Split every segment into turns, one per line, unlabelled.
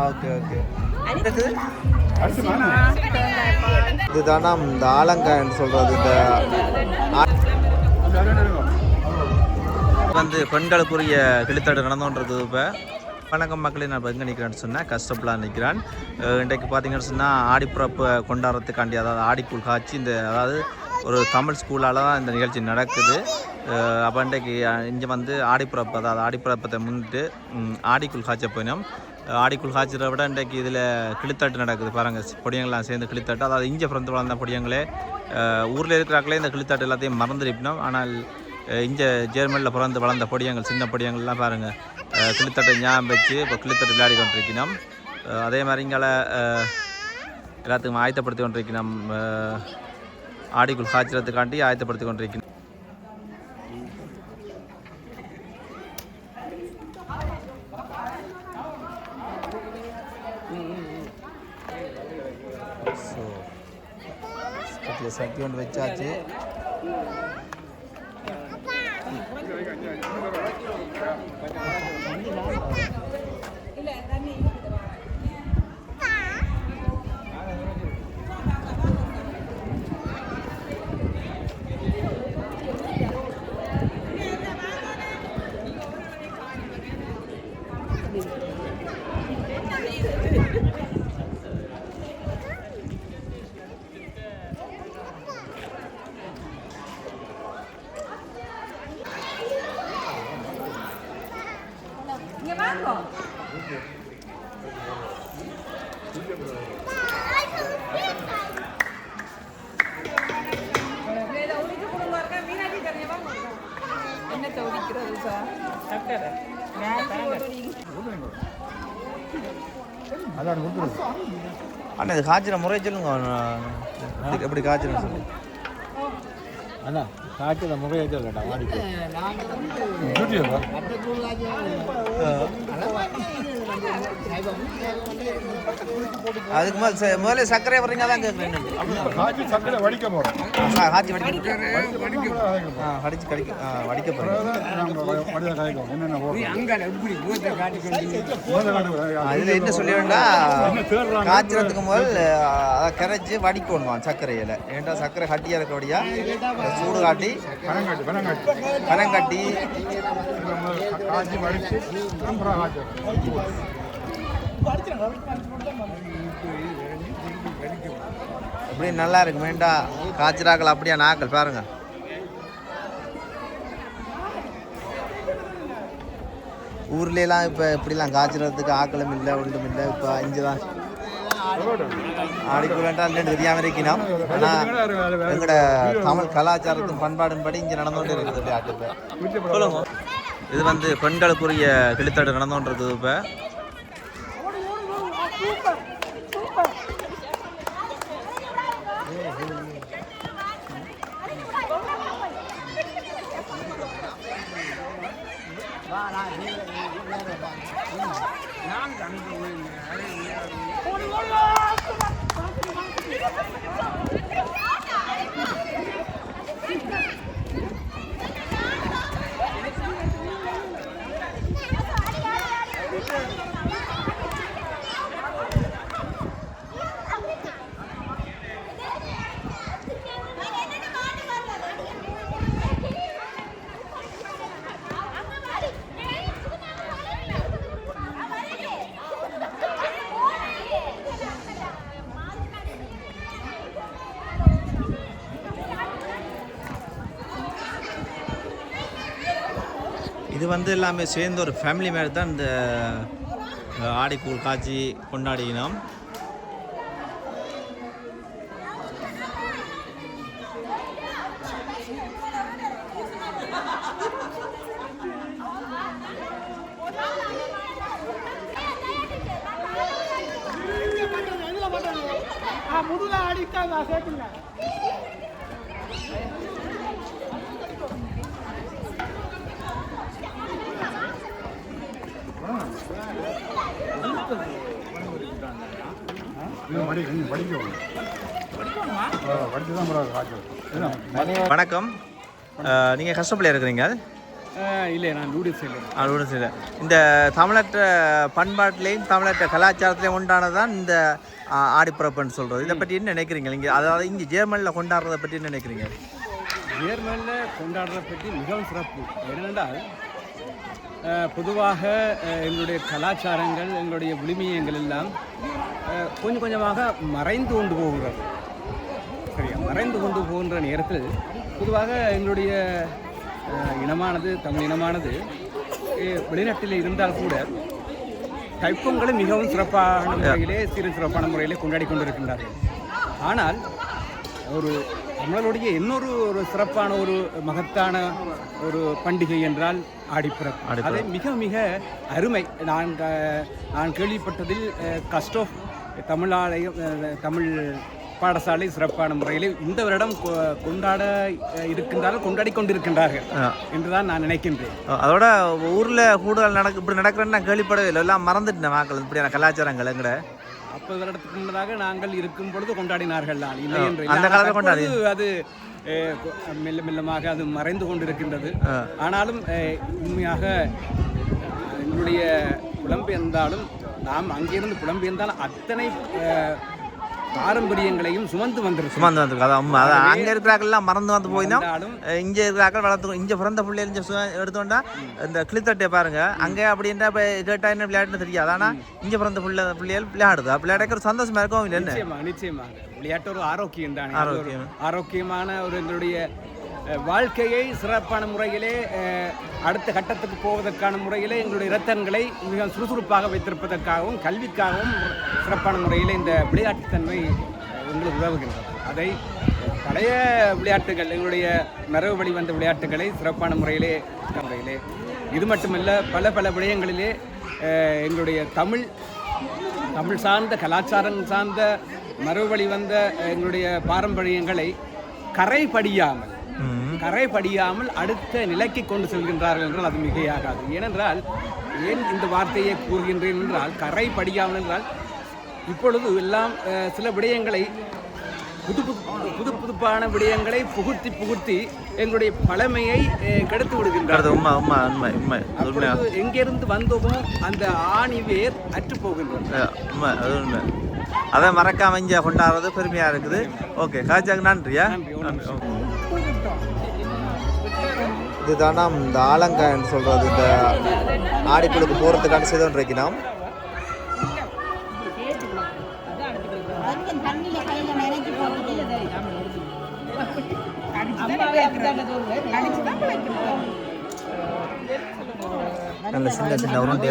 Okay okay. இதுதானா இந்த ஆலங்காய்ன்னு சொல்கிறது. இந்த வந்து பெண்களுக்குரிய கிளித்தட்டு நடந்துன்றது. இப்போ வணக்கம் மக்களே, நான் இப்போ எங்கே நிற்கிறேன்னு சொன்னால் கஷ்டப்படலாம் நிற்கிறேன். இன்றைக்கு பார்த்தீங்கன்னு சொன்னால் ஆடிப்பிறப்பை கொண்டாடுறதுக்காண்டி, அதாவது ஆடிக்கூழ் காய்ச்சி இந்த அதாவது ஒரு தமிழ் ஸ்கூலால் தான் இந்த நிகழ்ச்சி நடக்குது. அப்போ இன்றைக்கு இங்கே வந்து ஆடிப்பிறப்பு, அதாவது ஆடிப்பிறப்பத்தை முன்னிட்டு ஆடிக்கூழ் காய்ச்ச போயினோம். ஆடிக்கூழ் காய்ச்சதை விட இன்றைக்கு இதில் கிளித்தட்டு நடக்குது பாருங்கள். பொடியங்கள்லாம் சேர்ந்து கிளித்தட்டு, அதாவது இங்கே பிறந்து வளர்ந்த பொடியங்களே ஊரில் இருக்கிறாங்களே இந்த கிளித்தட்டு எல்லாத்தையும் மறந்துருப்பினோம். ஆனால் இங்கே ஜெர்மனியில் பிறந்து வளர்ந்த பொடியங்கள், சின்ன பொடியங்கள்லாம் பாருங்கள் கிளித்தட்டை ஞாபகம் வச்சு இப்போ கிளித்தட்டு விளையாடி கொண்டிருக்கணும். அதே மாதிரி இங்கே எல்லாத்துக்கும் ஆயத்தப்படுத்தி கொண்டிருக்கணும். ஆடிக்குள் காய்ச்சறதுக்காண்டி ஆயத்தப்படுத்தி கொண்டிருக்கணும். ஸோ சட்டி ஒன்று வச்சாச்சு. அண்ணா இது காய்ச்சிற முறை சொல்லுங்க, எப்படி காய்ச்சிருன்னு சொல்லி.
அண்ணா காய்ச்சல முறையை சொல்லட்டா வாடிக்கோ
அதுக்கு முதல்ல சர்க்கரை வர்றீங்க தான் கேட்குறேன்.
காய்ச்சி சர்க்கரை வடிக்க போகிறோம்.
காய்ச்சி வடிக்க அடிச்சு கடிக்க வடிக்க போகிறோம். இதில் என்ன சொல்லிடும்னா காய்ச்சறதுக்கு முதல் அதை கரைச்சி வடிக்கணுமா சர்க்கரையில். ஏன்டா சர்க்கரை கட்டியாக இருக்கபடியா சூடு காட்டி பனம் கட்டி அப்படி நல்லா இருக்கு. வேண்டா காய்ச்சறாக்கள் அப்படியா நாக்கள் பாருங்க. ஊர்லாம் இப்போ இப்படிலாம் காய்ச்சறதுக்கு ஆக்களும் இல்லை, ஒன்றும் இல்லை. இப்போ இங்கே தான் ஆடிக்குள்ளா தெரியாமல் இருக்கணும். ஆனால் எங்களோட தமிழ் கலாச்சாரத்தின் பண்பாடின் படி இங்கே நடந்துகிட்டு இருக்குது விளையாட்டுல. சொல்லுங்க, இது வந்து பெண்களுக்குரிய கிளித்தட்டு நடந்துகிட்டு இப்போ. இது வந்து எல்லாமே சேர்ந்து ஒரு ஃபேமிலி மாதிரி தான் இந்த ஆடிக்கூழ் காய்ச்சி கொண்டாடினோம். வணக்கம், நீங்கள் கஷ்டப்படியா இருக்கிறீங்க?
இல்லை, நான் நூடுல்ஸ் இல்லை.
நூடுல்ஸ் இல்லை. இந்த தமிழற்ற பண்பாட்டிலையும் தமிழற்ற கலாச்சாரத்திலையும் உண்டானதான் இந்த ஆடிப்பிறப்புன்னு சொல்கிறது. இதை பற்றி என்ன நினைக்கிறீங்க நீங்கள்? அதாவது இங்கே ஜெர்மனியில் கொண்டாடுறதை பற்றி என்ன நினைக்கிறீங்க?
ஜெர்மனியில் கொண்டாடுறத பற்றி மிகவும் சிறப்பு. ஏனென்றால் பொதுவாக எங்களுடைய கலாச்சாரங்கள், எங்களுடைய விழுமியங்கள் எல்லாம் கொஞ்சம் கொஞ்சமாக மறைந்து கொண்டு போகிறது. சரியா, மறைந்து கொண்டு போகின்ற நேரத்தில் பொதுவாக எங்களுடைய இனமானது, தமிழ் இனமானது வெளிநாட்டில் இருந்தால் கூட தைப்பொங்கலை மிகவும் சிறப்பான முறையிலே, சிறப்பான முறையிலே கொண்டாடி கொண்டிருக்கின்றார்கள். ஆனால் ஒரு நம்மளுடைய இன்னொரு சிறப்பான ஒரு மகத்தான ஒரு பண்டிகை என்றால் ஆடிப்பிறப்பு. அது மிக மிக அருமை. நான் கேள்விப்பட்டதில் கஸ்டோஃப் தமிழ் பாடசாலை சிறப்பான முறையில் இந்த வருடம் கொண்டாட இருக்கின்றார்கள், கொண்டாடி கொண்டிருக்கின்றார்கள் என்றுதான் நான் நினைக்கின்றேன்.
அதோட ஊரில் கூடுதல் இப்படி நடக்கிறேன்னு நான் கேள்விப்படவே இல்லை. எல்லாம் மறந்துட்டேன் மக்கள் இப்படியான கலாச்சாரங்கள். எங்கட
40 வருடத்துக்கு முன்னதாக நாங்கள் இருக்கும் பொழுது கொண்டாடினார்கள். இல்லை என்று
அந்த காலத்தில் கொண்டாடி
அது மெல்ல மெல்லமாக அது மறைந்து கொண்டிருக்கின்றது. ஆனாலும் உண்மையாக எங்களுடைய புலம்பெயர்ந்தாலும், நாம் அங்கிருந்து புலம்பெயர்ந்தாலும் அத்தனை பாரம்பரியங்களையும் சுமந்து வந்திருக்கு.
அதான் அங்கே இருக்கிறாக்கெல்லாம் மறந்து வந்து போயினா இங்கே இருக்கிறாக்கள் வளர்த்து இங்கே பிறந்த பிள்ளைகள் எடுத்தோண்டா இந்த கிளித்தட்டை பாருங்க. அங்கே அப்படின்றா இப்போ கேட்டா என்ன விளையாட்டுன்னு தெரியாது. ஆனால் இங்கே பிறந்த பிள்ளைகள் விளையாடுது. விளையாடுற ஒரு சந்தோஷமா இருக்கும். இல்லை,
நிச்சயமாக விளையாட்டு ஒரு ஆரோக்கியம் தானே. ஆரோக்கியமான ஒரு எங்களுடைய வாழ்க்கையை சிறப்பான முறையிலே அடுத்த கட்டத்துக்கு போவதற்கான முறையிலே எங்களுடைய இரத்தங்களை மிக சுறுசுறுப்பாக வைத்திருப்பதற்காகவும் கல்விக்காகவும் சிறப்பான முறையில் இந்த விளையாட்டுத்தன்மை எங்களுக்கு உதவுகின்றது. அதை பழைய விளையாட்டுகள், எங்களுடைய மரபு வழி வந்த விளையாட்டுகளை சிறப்பான முறையிலே இது மட்டுமல்ல, பல பல விடயங்களிலே எங்களுடைய தமிழ் சார்ந்த கலாச்சாரம் சார்ந்த மரபு வழி வந்த எங்களுடைய பாரம்பரியங்களை கரைபடியாமல் அடுத்த நிலைக்கு கொண்டு செல்கின்றார்கள் என்றால் அது மிகையாகாது. ஏனென்றால் ஏன் இந்த வார்த்தையை கூறுகின்றேன் என்றால், கரைபடியாமல் என்றால் இப்பொழுது எல்லாம் சில விடயங்களை புதுப்பான விடயங்களை புகுத்தி எங்களுடைய பழமையை கெடுத்து விடுகின்றார். எங்கிருந்து வந்தோமோ அந்த ஆணிவேர் அற்று போகின்றது.
அதை மறக்காம இங்கே கொண்டாடுறது பெருமையாக இருக்குது. ஓகே, காஜாக்கு நன்றியா. இதுதானா இந்த ஆலங்கான்னு சொல்கிறது. இந்த ஆடிக்குழுக்கு போகிறதுக்கான செய்தோன்னு வைக்கணும். நல்ல சின்ன சின்ன உருண்டை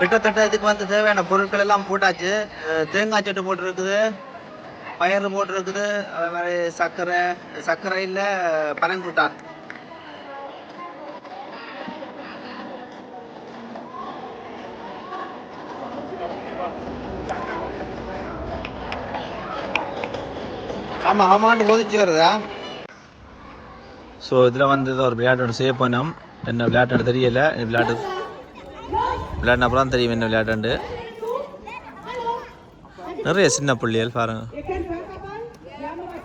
கிட்டத்தட்ட இதுக்கு வந்து தேவையான பொருட்கள் எல்லாம் போட்டாச்சு. தேங்காய் சட்டு போட்டுருக்குது, பயறு போட்டுருக்குது, அதே மாதிரி சர்க்கரை இல்லை பனங்குட்டான். ஆமான்னு கொதிச்சு வருதா. ஸோ இதில் வந்து ஒரு விளையாட்டு செய்ய போனோம். என்ன விளையாட்டு தெரியல. விளையாடின அப்புறம் தெரியும் என்ன விளையாட்டு. நிறைய சின்ன பிள்ளைகள் பாருங்க.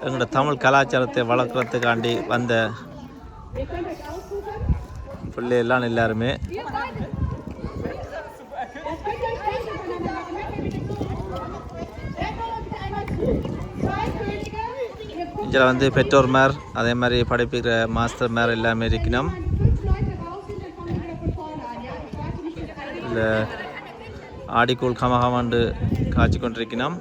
எங்களோட தமிழ் கலாச்சாரத்தை வளர்க்குறதுக்காண்டி வந்த பிள்ளைகள்லாம் எல்லாருமே இதில் வந்து பெற்றோர் மேர் அதே மாதிரி படிப்பிக்கிற மாஸ்டர் மேர் எல்லாமே இருக்கணும். இல்லை ஆடிக்கூழ் கமகமாண்டு காய்ச்சி கொண்டிருக்கணும்.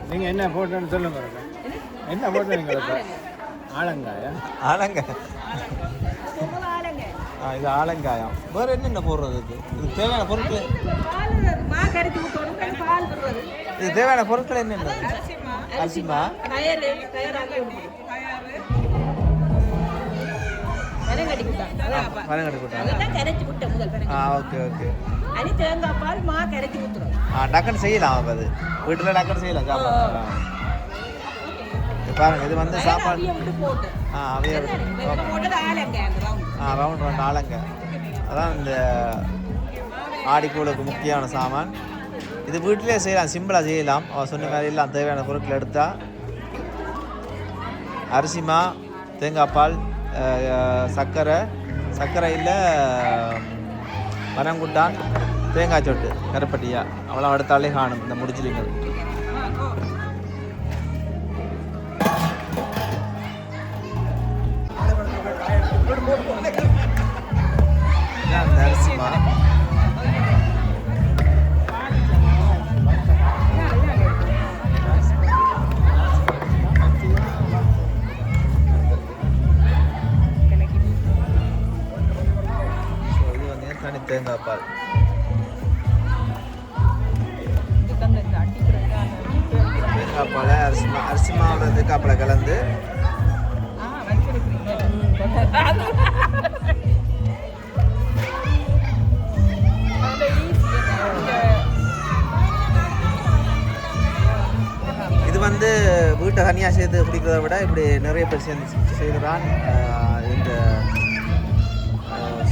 நீங்கள் என்ன போட்டோன்னு சொல்லுங்க. என்ன போட்டோ நீங்கள்? ஆலங்காயா?
ஆலங்காய். இது ஆலங்காயம். வேறு என்னென்ன போடுறதுக்கு? இது தேவையான பொருட்கள். இது தேவையான பொருட்கள் என்னென்ன? அரிசிமா, ஓகே ஓகே. டக்குன்னு செய்யலாம். அப்போ அது வீட்டில் டக்குன்னு செய்யலாம் சாப்பாடு. பாருங்க, இது வந்து சாப்பாடு அவைய ரவுண்ட் ரவுண்ட் ஆலங்க. அதான் இந்த ஆடிக்கூழுக்கு முக்கியமான சாமான். இது வீட்டிலே செய்யலாம், சிம்பிளாக செய்யலாம். அவன் சொன்ன மாதிரி எல்லாம் தேவையான பொருட்கள் எடுத்தால் அரிசிமா, தேங்காய் பால், சர்க்கரை இல்லை மரங்குட்டான், தேங்காய் சொட்டு, கருப்பட்டியா, அவ்வளோ எடுத்தாலே காணும் இந்த முடிச்சிலிங்க. அந்த அரிசிமா தேங்காய் பால். தேங்காய் பாலை அரிசி மாவில் தேங்காய் பாலை கலந்து இது வந்து வீட்டை தனியாக சேர்த்து பிடிக்கிறத விட இப்படி நிறைய பேர் சேர்ந்து செய்கிறான். இந்த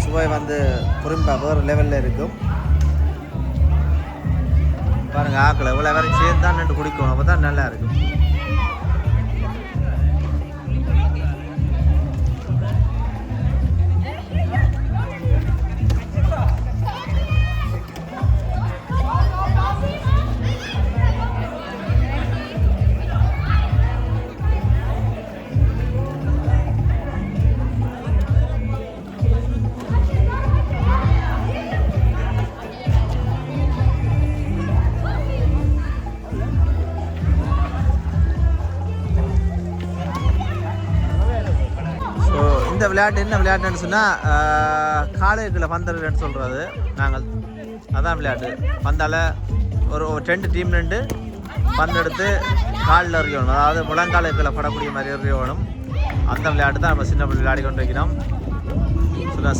சுவை வந்து புரிம்பா வேறு லெவலில் இருக்கும். பாருங்கள், ஆக்களை இவ்வளோ வரை சேர்ந்து தான் நின்று குடிக்கணும். அப்போ தான் நல்லா இருக்கும். இந்த விளையாட்டு என்ன விளையாட்டுன்னு சொன்னால் காலைக்குள்ள பந்தல்னு சொல்கிறது நாங்கள். அதான் விளையாட்டு. பந்தால் ஒரு 2 டீம் நின்று பந்தெடுத்து காலில் எறியணும். அதாவது முழங்காலுக்குள்ள படக்கூடிய மாதிரி எறியணும். அந்த விளையாட்டு தான் நம்ம சின்ன பிள்ளை விளையாடி கொண்டு இருக்கிறோம்.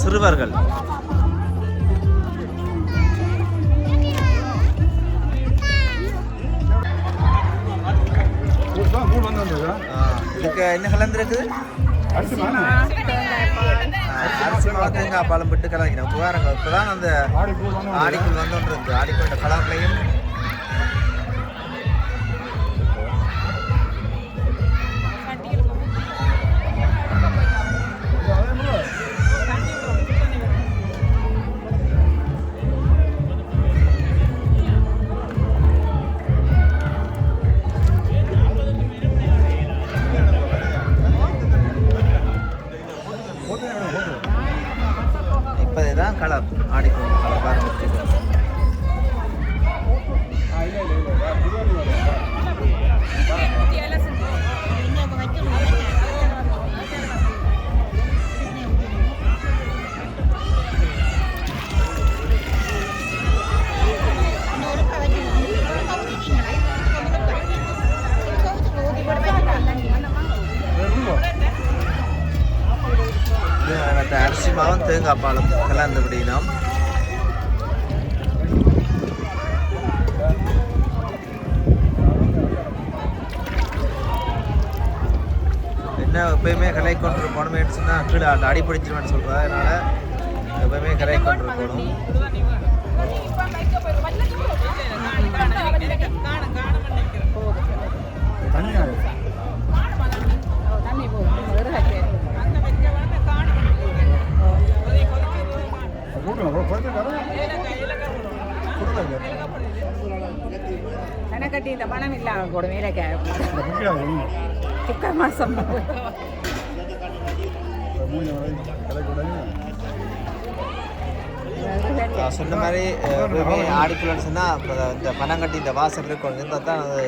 சிறுவர்கள் இதுக்கு என்ன கலந்துருக்குது? அரிசி மாவு தேங்காய் பாலம் விட்டு கலந்துக்கணும். பாருங்க, இப்போ தான் அந்த ஆடிக்குள் வந்துட்டு இருக்கு. ஆடிக்குள்ள கலர்லையும் இப்போதான் கலர் ஆடிக்கொண்டு கலர் பாருங்க. இது மற்ற அரிசி மாவும் தேங்காய் பாலும் கலந்து விடணும். என்ன எப்பயுமே கலை கொண்டு போனோம்னு சொன்னால் கீழே அடி பிடிச்சிருவேன்னு சொல்கிறேன். அதனால் எப்பயுமே கலை கொண்டு போகணும்.
கட்டி இந்த மனம் இல்லாம கூட வேலைக்காய் சுக்க மாசம்
சொன்ன மாதிரி ஆடிக்குள்ளன்னு சொன்னால் இந்த பனங்கட்டி இந்த வாசம் இருக்கும் இருந்தால் தான் அது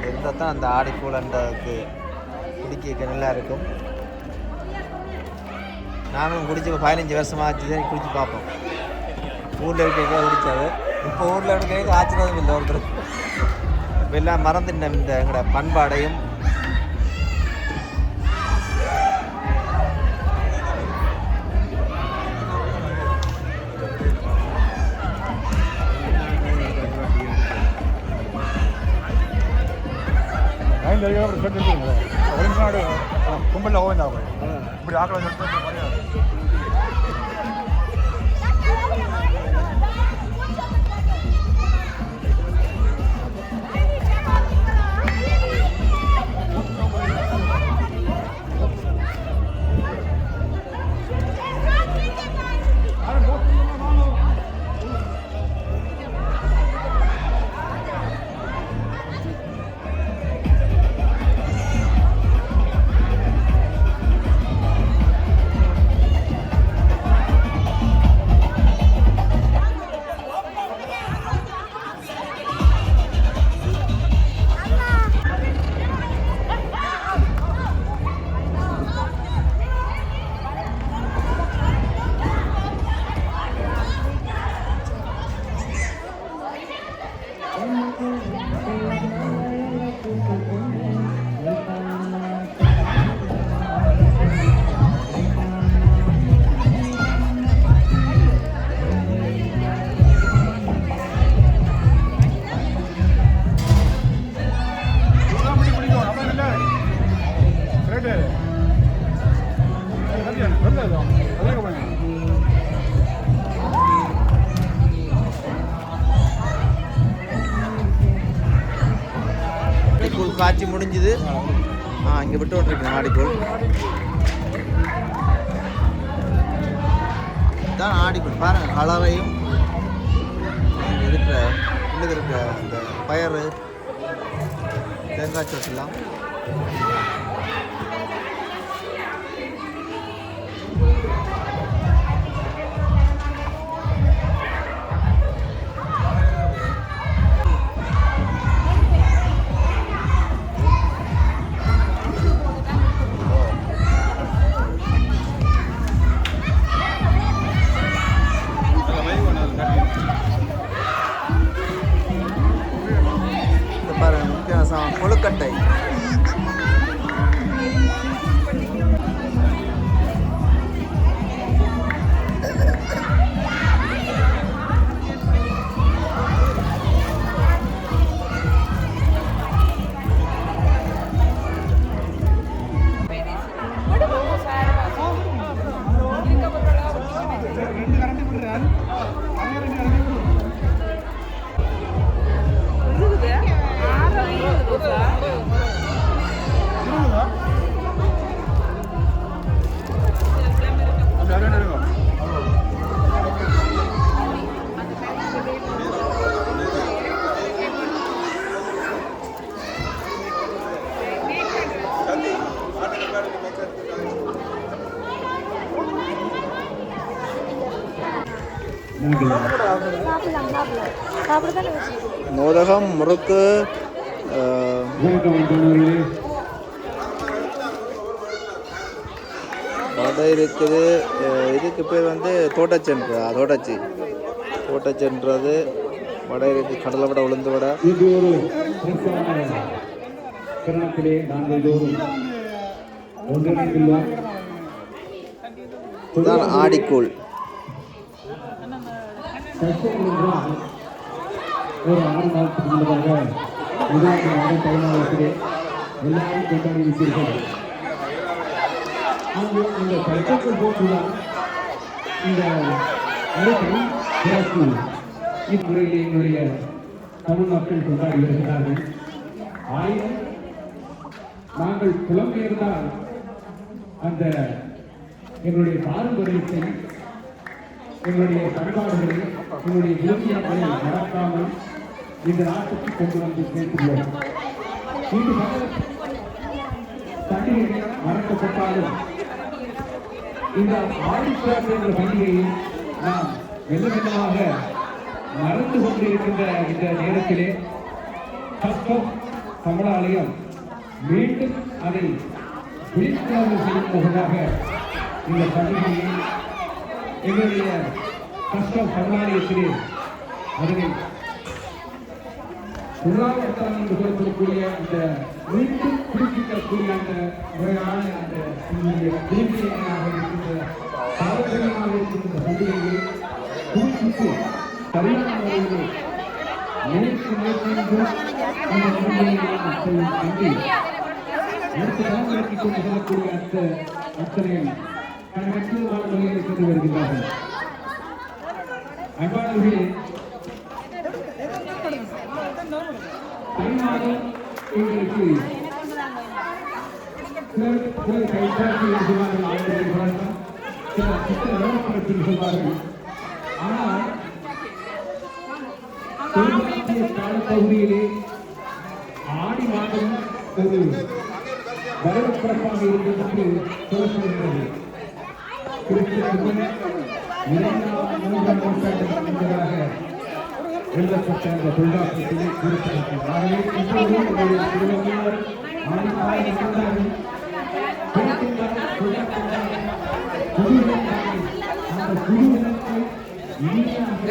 இருந்தால் தான் அந்த ஆடிக்கூலன்றதுக்கு குடிக்க நல்லா இருக்கும். நானும் குடிச்சு 15 வருஷமாக ஆச்சு தான் குடிச்சு பார்ப்போம். ஊரில் இருக்க குடித்தாது. இப்போ ஊரில் இருக்க ஆச்சரியம் இல்லை ஒருத்தர். இப்போ எல்லாம் மறந்துட்டேன் இந்த எங்களோட பண்பாடையும்.
வெளிநாடு கும்பலில் ஓய்ந்தா போய் இப்படி ஆக்களை
காட்சி முடிஞ்சுது. இங்கே விட்டு விட்டுருக்கு ஆடிக்கூழ் தான். ஆடிக்கூழ் பாருங்கள் கலரையும் இருக்கிற உள்ளுக்கு இருக்கிற அந்த பயறு தேங்காய் சோட்டெல்லாம் கொழுக்கட்டை. மோதகம், முறுக்கு, வடை இருக்குது. இதுக்கு பேர் வந்து தோட்டச்சென்று, தோட்டச்சென்றது வடை இருக்குது. கடலை வடை, உளுந்து வடை. இதுதான் ஆடிக்கூழ்.
ஒரு 6 நாட்களுக்கு முன்னதாக உதாரணமாக கைமாவட்டத்திலே எல்லாரும் கொண்டாடி வைத்தீர்கள். அந்த கருத்துக்கள் போட்டுள்ளார் இந்த அழைப்பை சிறப்பு இம்முறையில் என்னுடைய தமிழ் மக்கள் கொண்டாடி வருகிறார்கள். ஆயினும் நாங்கள் புலம்பெயர்ந்தால் அந்த எங்களுடைய பாரம்பரியத்தை, எங்களுடைய பண்பாடுகளை, எங்களுடைய இலக்கியங்களை மறக்காமல் இந்த நாட்டுக்கு கொண்டு வந்து சேர்த்துள்ளோம். இன்று பண்டிகைகள் மறக்கப்பட்டாலும் இந்த ஆடிப்பிறப்பு என்ற பண்டிகையை நாம் மெல்ல மெல்லமாக மறந்து கொண்டிருக்கின்ற இந்த நேரத்திலே கஸ்டம் தமிழாலயம் மீண்டும் அதை விழிப்புணர்வு செய்யும் முகமாக இந்த பண்டிகையை எங்களுடைய கஸ்டம் தமிழாலயத்திலே அதனை பொருளாதாரம் என்று சொல்லக்கூடிய அந்த மீண்டும் புதுப்பிக்கக்கூடிய அந்த முறையான அந்த திருச்சியாக இருக்கின்ற பாரம்பரியமாக இருக்கின்ற பண்டிகையை புதுப்பித்து சரியான முறையிலே நினைத்து மேற்கொண்டு அந்த பண்டிகையை மக்கள் கண்டு அடுத்த தலைமுறைக்கு கொண்டு செல்லக்கூடிய அத்தனை கணக்கீடுமான முறையை கொண்டு வருகின்றார்கள். அன்பானவர்களே, தமிழ்நாடும் எங்களுக்கு சில கைப்பாட்டில் சொல்வார்கள், சில சித்த விளம்பரத்தில் சொல்வார்கள். ஆனால் காலப்பகுதியிலே ஆடி மாதம் ஒரு வரவுப்பிறப்பாக இருந்ததற்கு சொல்லப்படுகிறது. கிறிஸ்துவ 2ஆம் 3ஆம் நூற்றாண்டுக்கு முன்னதாக எழுதப்பட்ட அந்த தொல்காப்பியத்திலே குறிப்பிட்டிருக்கிறது. ஆகவே இப்பொழுது திருவள்ளுவர் ஆடிப்பாடி கொண்டாடி அந்த குழுவினத்தை இனிமையாக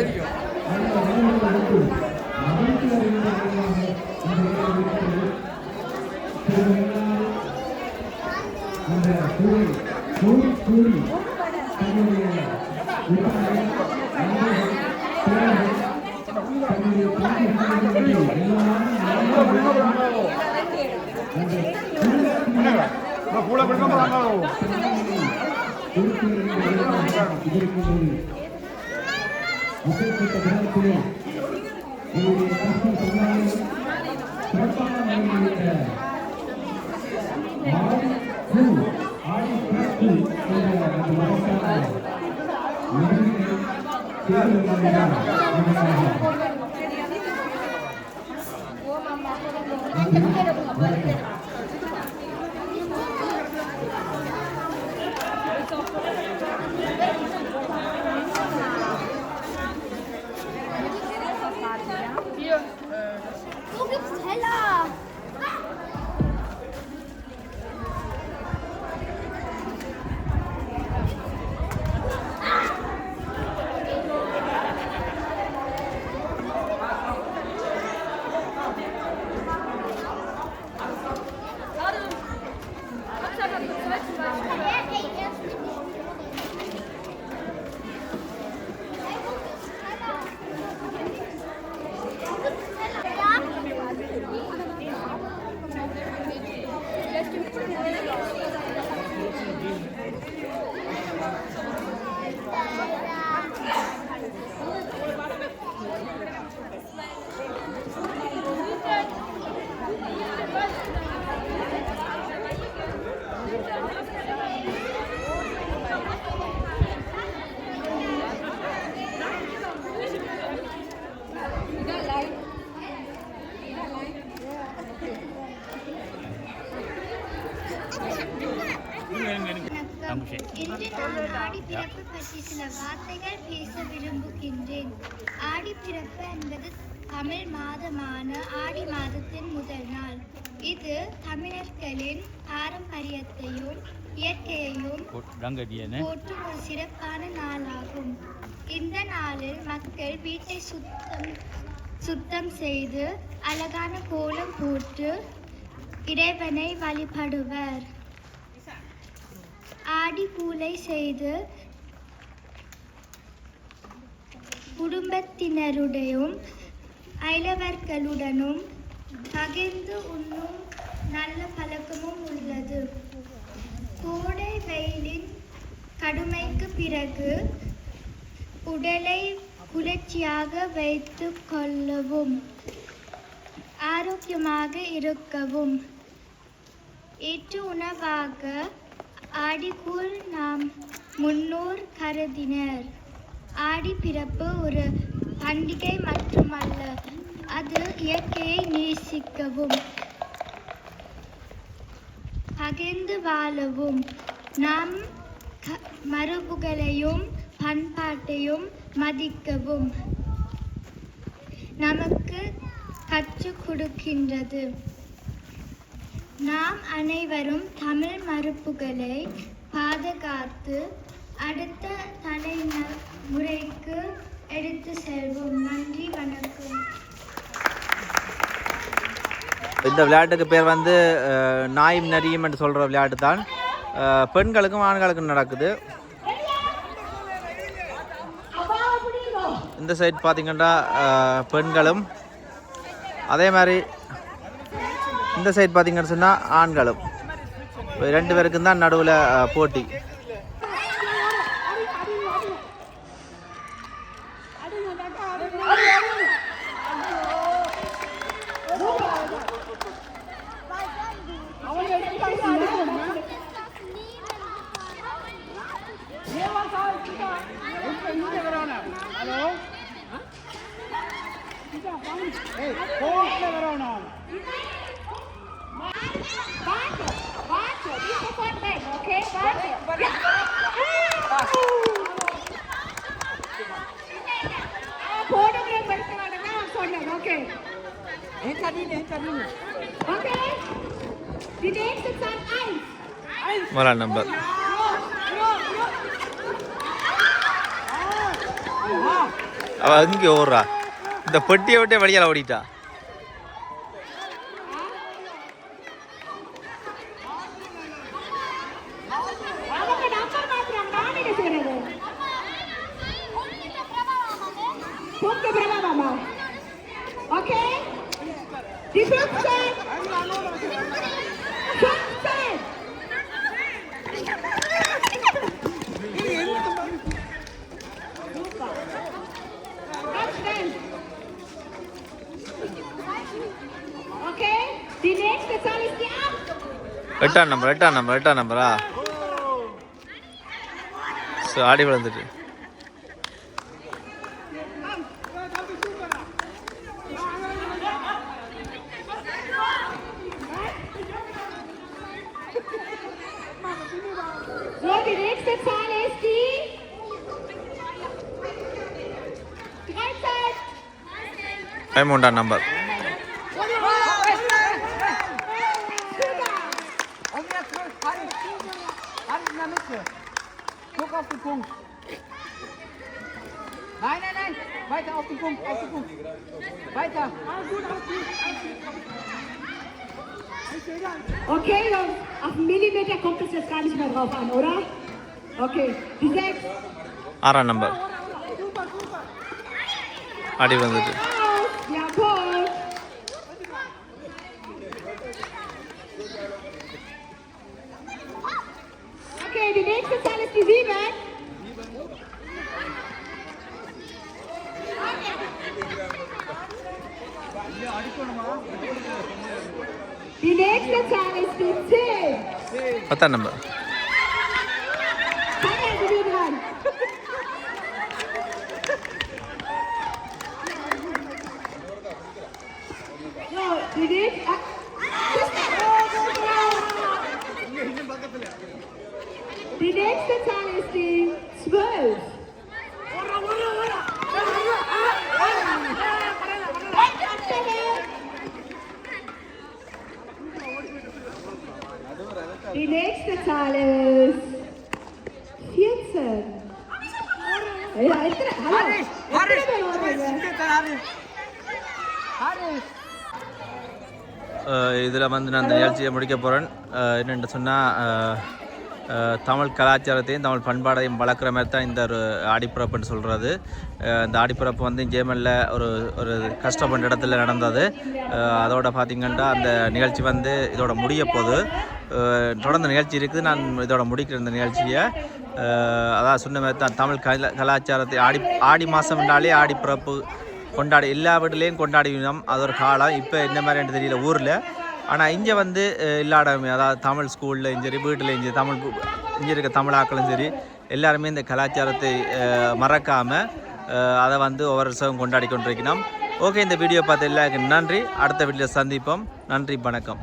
அந்த வாழ்வதற்கு மகிழ்ச்சி அறிந்தவர்களாக அந்த கூறி கூறி கூறி தன்னுடைய
Du gibst heller! இன்று நான் ஆடிப்பிறப்பு பற்றி சில வார்த்தைகள் பேச விரும்புகின்றேன். ஆடிப்பிறப்பு என்பது தமிழ் மாதமான ஆடி மாதத்தின் முதல் நாள். இது தமிழர்களின் பாரம்பரியத்தையும் இயற்கையையும் போற்றும் ஒரு சிறப்பான நாளாகும். இந்த நாளில் மக்கள் வீட்டை சுத்தம் செய்து அழகான கோலம் போட்டு இறைவனை வழிபடுவர். ஆடி பூலை செய்து குடும்பத்தினருடையும் அயலவர்களுடனும் பகிர்ந்து உண்ணும் நல்ல பழக்கமும் உள்ளது. கோடை வெயிலின் கடுமைக்கு பிறகு உடலை குளிர்ச்சியாக வைத்துக் கொள்ளவும் ஆரோக்கியமாக இருக்கவும் ஏற்ற உணவாக ஆடிக்கூழ் நாம் முன்னோர் கருதினர். ஆடி பிறப்பு ஒரு பண்டிகை மட்டுமல்ல, அது இயற்கையை நேசிக்கவும் பகிர்ந்து வாழவும் நம் மரபுகளையும் பண்பாட்டையும் மதிக்கவும் நமக்கு கற்றுக் கொடுக்கின்றது. நாம் அனைவரும் தமிழ் மரபுகளை பாதுகாத்து அடுத்த தலைமுறைக்கு எடுத்து செல்வோம். நன்றி, வணக்கம்.
இந்த விளையாட்டுக்கு பேர் வந்து நாயும் நரியும் என்று சொல்கிற விளையாட்டு தான். பெண்களுக்கும் ஆண்களுக்கும் நடக்குது. இந்த சைட் பார்த்தீங்கன்னா பெண்களும், அதே மாதிரி இந்த சைட் பார்த்தீங்கன்னு சொன்னால் ஆண்களும். 2 பேருக்கும் தான் நடுவில் போட்டி. முதலாம் நம்பர் அவ அங்கே ஓடுறா. இந்த பெட்டியை விட்டே வழியால் ஓடிட்டா. எட்டாம் நம்பரா ஆடி விழுந்துட்டு. மூன்றாம் number.
Guck auf den Punkt. Nein. Weiter auf den Punkt. Weiter.
Okay, Jungs, auf einen Millimeter kommt es jetzt gar nicht mehr drauf an, oder? Okay, die 6.
ஆறாம் நம்பர் அடி வந்துட்டு.
Ja, Paul. Okay, die nächste Zahl ist die 7. Die nächste Zahl ist die 10.
10ஆம் number.
Tanja, sind wir dran? So, die nächste... Die nächste Zahl ist die 12. Die nächste Zahl ist 14. Ja,
இதில் வந்து நான் அந்த நிகழ்ச்சியை முடிக்க போகிறேன். என்னென்னு சொன்னால் தமிழ் கலாச்சாரத்தையும் தமிழ் பண்பாடையும் வளர்க்குற மாதிரி தான் இந்த ஒரு ஆடிப்பிறப்புன்னு சொல்கிறது. இந்த ஆடிப்பிறப்பு வந்து ஜேமனில் ஒரு ஒரு கஷ்டப்பட்ட இடத்துல நடந்தது. அதோட பார்த்திங்கன்னா அந்த நிகழ்ச்சி வந்து இதோட முடிய போகுது. தொடர்ந்து நிகழ்ச்சி இருக்குது. நான் இதோட முடிக்கிற இந்த நிகழ்ச்சியை அதான் சொன்ன மாதிரி தான் தமிழ் கலாச்சாரத்தை ஆடி மாதம் என்றாலே ஆடிப்பிறப்பு கொண்டாடி எல்லா வீட்டிலையும் கொண்டாடினோம். அது ஒரு காலம். இப்போ என்ன மாதிரி தெரியல ஊரில். ஆனால் இங்கே வந்து இல்லாடமே, அதாவது தமிழ் ஸ்கூல்லையும் சரி வீட்டிலையும் சரி தமிழ் இங்கே இருக்க தமிழாக்களும் சரி எல்லாருமே இந்த கலாச்சாரத்தை மறக்காமல் அதை வந்து ஒவ்வொரு வருஷம் கொண்டாடி கொண்டிருக்கணும். ஓகே, இந்த வீடியோ பார்த்து எல்லாருக்கும் நன்றி. அடுத்த வீடியோவில் சந்திப்போம். நன்றி, வணக்கம்.